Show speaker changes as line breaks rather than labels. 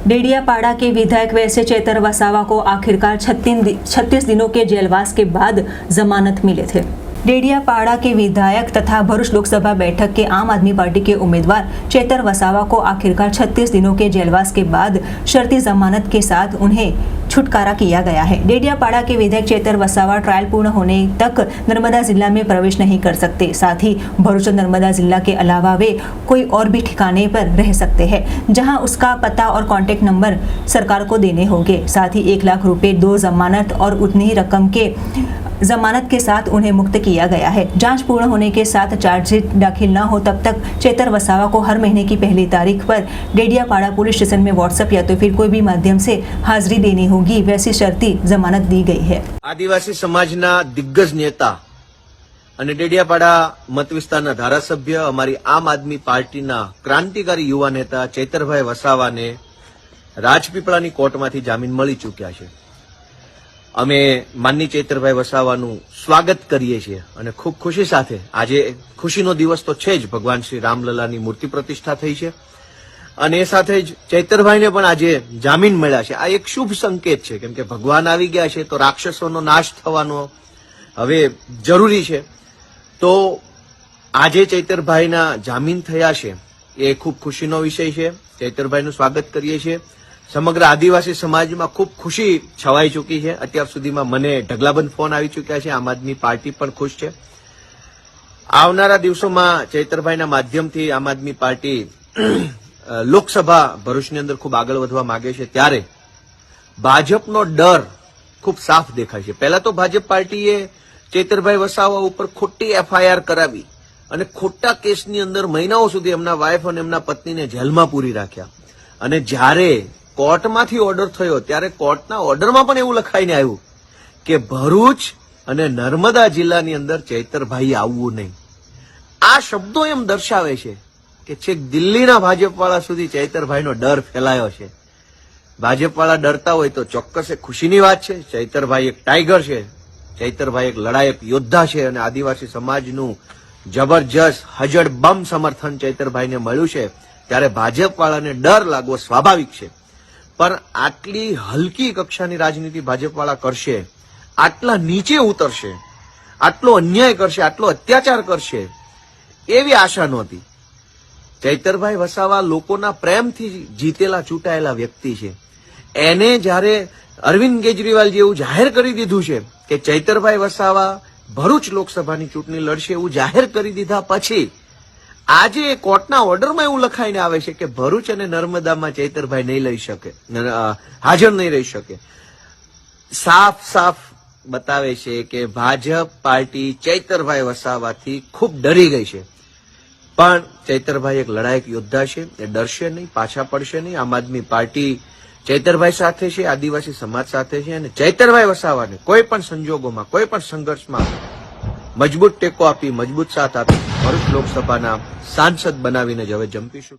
डेडियापाड़ा के विधायक वैसे चेतर वसावा को आखिरकार 36 दिनों के जेलवास के बाद जमानत मिले थे। डेडियापाड़ा के विधायक तथा भरूच लोकसभा बैठक के आम आदमी पार्टी के उम्मीदवार चेतर वसावा को आखिरकार 36 दिनों के जेलवास के बाद शर्ती जमानत के साथ उन्हें छुटकारा किया गया है। डेडियापाड़ा के विधायक चेतर वसावा ट्रायल पूर्ण होने तक नर्मदा जिला में प्रवेश नहीं कर सकते। साथ ही भरूच और नर्मदा जिला के अलावा वे कोई और भी ठिकाने पर रह सकते हैं, जहां उसका पता और कॉन्टैक्ट नंबर सरकार को देने होंगे। साथ ही 1 लाख रुपए 2 जमानत और उतनी ही रकम के जमानत के साथ उन्हें मुक्त किया गया है। जांच पूर्ण होने के साथ चार्जशीट दाखिल न हो तब तक चेतर वसावा को हर महीने की पहली तारीख पर डेडियापाड़ा पुलिस स्टेशन में व्हाट्सएप या तो फिर कोई भी माध्यम से हाजिरी देनी होगी, वैसी शर्ती जमानत दी गई है।
आदिवासी समाजना दिग्गज नेता અને डेडियापाड़ा मत विस्ताરના ધારાસભ્ય અમારી આમ આદમી પાર્ટીના ક્રાંતિકારી યુવા નેતા ચૈતરભાઈ વસાવાને રાજપીપળાની કોર્ટમાંથી જામીન મળી ચૂક્યા છે। અમે માનની ચૈતરભાઈ વસાવાનું સ્વાગત કરીએ છીએ અને ખૂબ ખુશી સાથે આજે ખુશીનો દિવસ તો છે જ, ભગવાન શ્રી રામલલાની મૂર્તિ પ્રતિષ્ઠા થઈ છે અને એ સાથે જ ચૈતરભાઈને પણ આજે જામીન મળ્યા છે। આ એક શુભ સંકેત છે, કેમ કે ભગવાન આવી ગયા છે તો રાક્ષસોનો નાશ થવાનો હવે જરૂરી છે। તો આજે ચૈતરભાઈના જામીન થયા છે એ ખૂબ ખુશીનો વિષય છે। ચૈતરભાઈનું સ્વાગત કરીએ છીએ। સમગ્ર આદિવાસી સમાજમાં ખૂબ ખુશી છવાઈ ચૂકી છે। અત્યાર સુધીમાં મને ઢગલાબંધ ફોન આવી ચૂક્યા છે। આમ આદમી પાર્ટી પણ ખુશ છે। આવનારા દિવસોમાં ચૈતરભાઈના માધ્યમથી આમ આદમી પાર્ટી લોકસભા ભરૂચની અંદર ખૂબ આગળ વધવા માંગે છે, ત્યારે ભાજપનો ડર ખૂબ સાફ દેખાય છે। પહેલા તો ભાજપ પાર્ટીએ ચૈતરભાઈ વસાવા ઉપર ખોટી એફઆઈઆર કરાવી અને ખોટા કેસની અંદર મહિનાઓ સુધી એમના વાઇફ અને એમના પત્નીને જેલમાં પૂરી રાખ્યા અને જ્યારે કોર્ટમાંથી ઓર્ડર થયો ત્યારે કોર્ટના ઓર્ડરમાં પણ એવું લખાઈને આવ્યું કે ભરૂચ અને નર્મદા જિલ્લાની અંદર ચૈતરભાઈ આવવું નહીં। આ શબ્દો એમ દર્શાવે છે કે છેક દિલ્હીના ભાજપવાળા સુધી ચૈતરભાઈનો ડર ફેલાયો છે। ભાજપવાળા ડરતા હોય તો ચોક્કસ એક ખુશીની વાત છે। ચૈતરભાઈ એક ટાઈગર છે, ચૈતરભાઈ એક લડાયક યોદ્ધા છે અને આદિવાસી સમાજનું જબરજસ્ત હજડબમ સમર્થન ચૈતરભાઈને મળ્યું છે, ત્યારે ભાજપવાળાને ડર લાગવો સ્વાભાવિક છે। પણ આટલી હલકી કક્ષાની રાજનીતિ ભાજપવાળા કરશે, આટલા નીચે ઉતરશે, આટલો અન્યાય કરશે, આટલો અત્યાચાર કરશે એવી આશા નહોતી। ચૈતરભાઈ વસાવા લોકોના પ્રેમથી જીતેલા ચૂંટાયેલા વ્યક્તિ છે। એને જ્યારે અરવિંદ કેજરીવાલ જેવું જાહેર કરી દીધું છે કે ચૈતરભાઈ વસાવા ભરૂચ લોકસભાની ચૂંટણી લડશે એવું જાહેર કરી દીધા પછી આજે કોર્ટના ઓર્ડરમાં એવું લખાઈને આવે છે કે ભરૂચ અને નર્મદામાં ચૈતરભાઈ નહીં લઈ શકે, હાજર નહીં રહી શકે। સાફ સાફ બતાવે છે કે ભાજપ પાર્ટી ચૈતરભાઈ વસાવાથી ખૂબ ડરી ગઈ છે। પણ ચૈતરભાઈ એક લડાયક યોદ્ધા છે, એ ડરશે નહીં, પાછા પડશે નહીં। આમ આદમી પાર્ટી ચૈતરભાઈ સાથે છે, આદિવાસી સમાજ સાથે છે અને ચૈતરભાઈ વસાવાને કોઈ પણ સંજોગોમાં, કોઈ પણ સંઘર્ષમાં મજબૂત ટેકો આપી, મજબૂત સાથ આપી ભરૂચ લોકસભાના સાંસદ બનાવીને જ હવે જંપીશું।